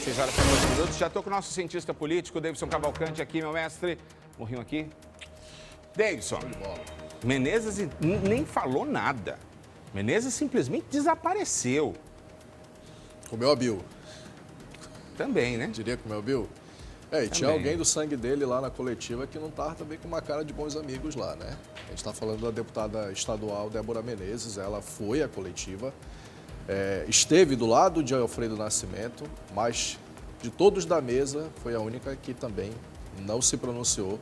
6 horas e 14 minutos. Já estou com o nosso cientista político, Davidson Cavalcante, aqui, meu mestre. Morrinho aqui. Davidson, Menezes nem falou nada. Menezes simplesmente desapareceu. Comeu a Bill. Também, né? Diria que comeu a Bill? E tinha alguém do sangue dele lá na coletiva que não estava também com uma cara de bons amigos lá, né? A gente está falando da deputada estadual Débora Menezes, ela foi à coletiva, esteve do lado de Alfredo Nascimento, mas de todos da mesa foi a única que também não se pronunciou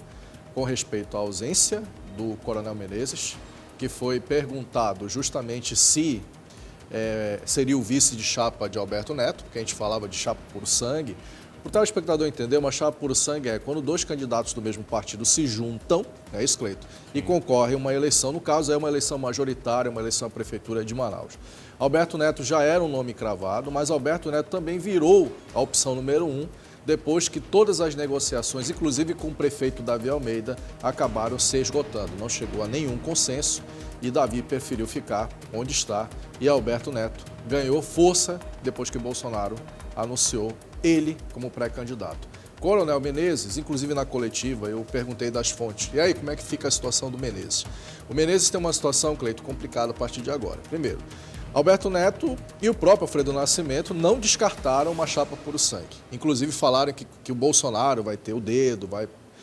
com respeito à ausência do Coronel Menezes, que foi perguntado justamente se seria o vice de chapa de Alberto Neto, porque a gente falava de chapa por sangue. Para o telespectador entender, uma chapa por sangue é quando dois candidatos do mesmo partido se juntam, é isso, Cleito, e concorrem a uma eleição. No caso, é uma eleição majoritária, uma eleição à Prefeitura de Manaus. Alberto Neto já era um nome cravado, mas Alberto Neto também virou a opção número 1, depois que todas as negociações, inclusive com o prefeito Davi Almeida, acabaram se esgotando. Não chegou a nenhum consenso e Davi preferiu ficar onde está. E Alberto Neto ganhou força depois que Bolsonaro anunciou ele como pré-candidato. Coronel Menezes, inclusive na coletiva, eu perguntei das fontes. E aí, como é que fica a situação do Menezes? O Menezes tem uma situação, Cleito, complicada a partir de agora. Primeiro, Alberto Neto e o próprio Alfredo Nascimento não descartaram uma chapa por sangue. Inclusive falaram que o Bolsonaro vai ter o dedo,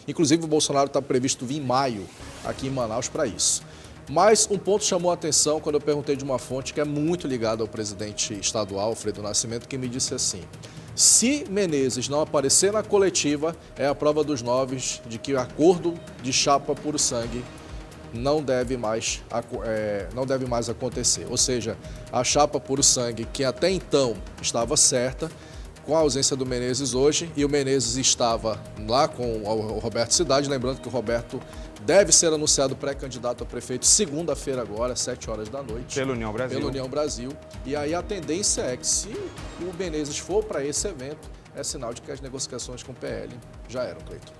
Inclusive o Bolsonaro está previsto vir em maio aqui em Manaus para isso. Mas um ponto chamou a atenção quando eu perguntei de uma fonte que é muito ligada ao presidente estadual, Alfredo Nascimento, que me disse assim: se Menezes não aparecer na coletiva, é a prova dos 9 de que o acordo de chapa por sangue não deve mais acontecer. Ou seja, a chapa por sangue, que até então estava certa, com a ausência do Menezes hoje, e o Menezes estava lá com o Roberto Cidade, lembrando que o Roberto deve ser anunciado pré-candidato a prefeito segunda-feira agora, 7 horas da noite. Pela União Brasil. Pela União Brasil. E aí a tendência é que se o Menezes for para esse evento, é sinal de que as negociações com o PL já eram, Cleiton.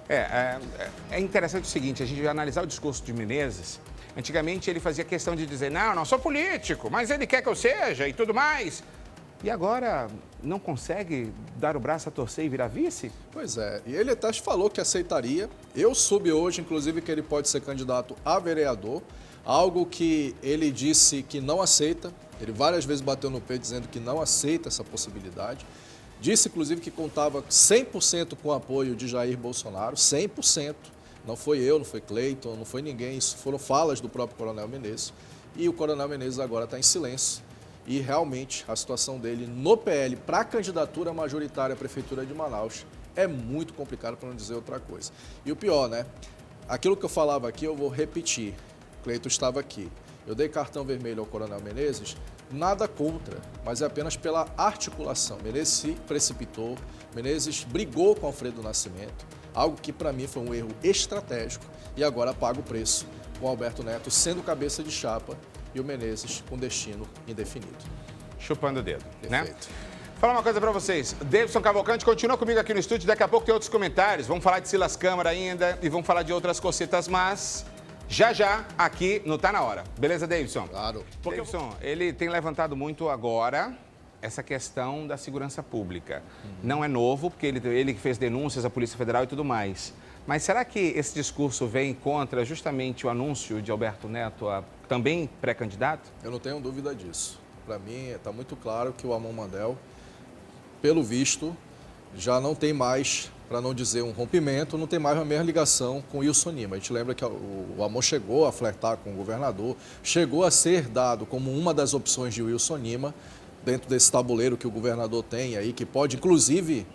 É interessante o seguinte, a gente vai analisar o discurso de Menezes. Antigamente ele fazia questão de dizer, não sou político, mas ele quer que eu seja e tudo mais. E agora não consegue dar o braço a torcer e virar vice? Pois é, e ele até falou que aceitaria. Eu soube hoje, inclusive, que ele pode ser candidato a vereador, algo que ele disse que não aceita. Ele várias vezes bateu no peito dizendo que não aceita essa possibilidade. Disse, inclusive, que contava 100% com o apoio de Jair Bolsonaro, 100%. Não foi eu, não foi Cleiton, não foi ninguém, isso foram falas do próprio Coronel Menezes. E o Coronel Menezes agora está em silêncio. E realmente a situação dele no PL para a candidatura majoritária à Prefeitura de Manaus é muito complicada, para não dizer outra coisa. E o pior, né? Aquilo que eu falava aqui eu vou repetir. Cleiton estava aqui. Eu dei cartão vermelho ao Coronel Menezes, nada contra, mas é apenas pela articulação. Menezes se precipitou, Menezes brigou com Alfredo Nascimento, algo que para mim foi um erro estratégico e agora paga o preço, com Alberto Neto sendo cabeça de chapa e o Menezes com destino indefinido. Chupando o dedo, Perfeito. né? Falar uma coisa pra vocês. Davidson Cavalcante continua comigo aqui no estúdio. Daqui a pouco tem outros comentários. Vamos falar de Silas Câmara ainda e vamos falar de outras cocitas, mas já aqui no Tá Na Hora. Beleza, Davidson? Claro. Davidson, ele tem levantado muito agora essa questão da segurança pública. Não é novo, porque ele que fez denúncias à Polícia Federal e tudo mais. Mas será que esse discurso vem contra justamente o anúncio de Alberto Neto a também pré-candidato? Eu não tenho dúvida disso. Para mim, está muito claro que o Amon Mandel, pelo visto, já não tem mais, para não dizer um rompimento, não tem mais a mesma ligação com o Wilson Lima. A gente lembra que o Amon chegou a flertar com o governador, chegou a ser dado como uma das opções de Wilson Lima, dentro desse tabuleiro que o governador tem aí, que pode, inclusive,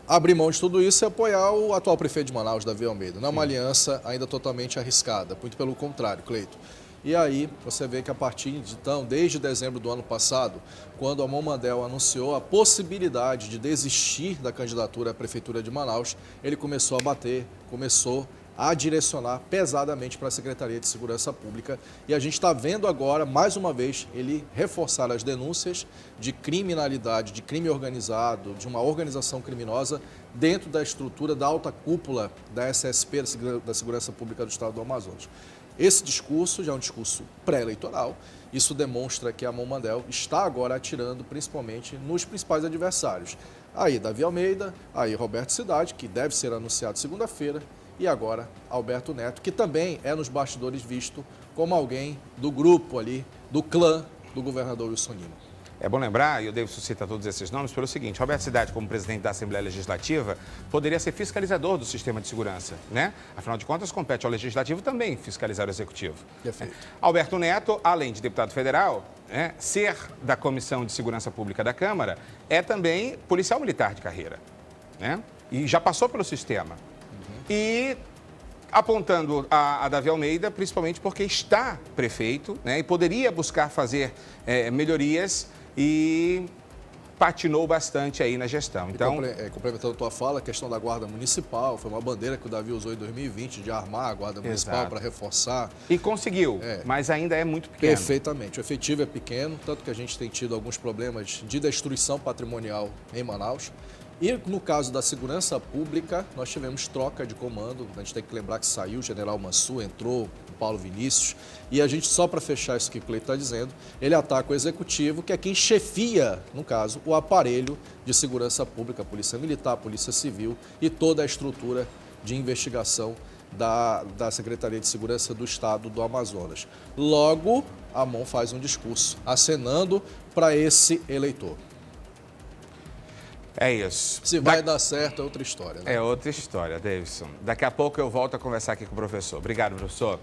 abrir mão de tudo isso e apoiar o atual prefeito de Manaus, Davi Almeida. Não é uma aliança ainda totalmente arriscada, muito pelo contrário, Cleiton. E aí você vê que a partir de então, desde dezembro do ano passado, quando Amon Mandel anunciou a possibilidade de desistir da candidatura à Prefeitura de Manaus, ele começou a bater, começou a direcionar pesadamente para a Secretaria de Segurança Pública. E a gente está vendo agora, mais uma vez, ele reforçar as denúncias de criminalidade, de crime organizado, de uma organização criminosa dentro da estrutura da alta cúpula da SSP, da Segurança Pública do Estado do Amazonas. Esse discurso já é um discurso pré-eleitoral. Isso demonstra que Amon Mandel está agora atirando principalmente nos principais adversários. Aí Davi Almeida, aí Roberto Cidade, que deve ser anunciado segunda-feira, e agora Alberto Neto, que também é nos bastidores visto como alguém do grupo ali, do clã do governador Wilson Lima. É bom lembrar, e o Davidson cita todos esses nomes, pelo seguinte: Roberto Cidade, como presidente da Assembleia Legislativa, poderia ser fiscalizador do sistema de segurança, né? Afinal de contas, compete ao Legislativo também fiscalizar o Executivo. Perfeito. Alberto Neto, além de deputado federal, ser da Comissão de Segurança Pública da Câmara, é também policial militar de carreira, né? E já passou pelo sistema. E apontando a Davi Almeida, principalmente porque está prefeito, né, e poderia buscar fazer melhorias e patinou bastante aí na gestão. Então, complementando a tua fala, a questão da Guarda Municipal, foi uma bandeira que o Davi usou em 2020, de armar a Guarda Municipal para reforçar. E conseguiu, mas ainda é muito pequeno. Perfeitamente. O efetivo é pequeno, tanto que a gente tem tido alguns problemas de destruição patrimonial em Manaus. E no caso da segurança pública, nós tivemos troca de comando. A gente tem que lembrar que saiu o general Mansur, entrou o Paulo Vinícius. E a gente, só para fechar isso que o Cleiton está dizendo, ele ataca o executivo, que é quem chefia, no caso, o aparelho de segurança pública, a Polícia Militar, a Polícia Civil e toda a estrutura de investigação da Secretaria de Segurança do Estado do Amazonas. Logo, Amon faz um discurso acenando para esse eleitor. É isso. Se vai dar certo é outra história, né? É outra história, Davidson. Daqui a pouco eu volto a conversar aqui com o professor. Obrigado, professor.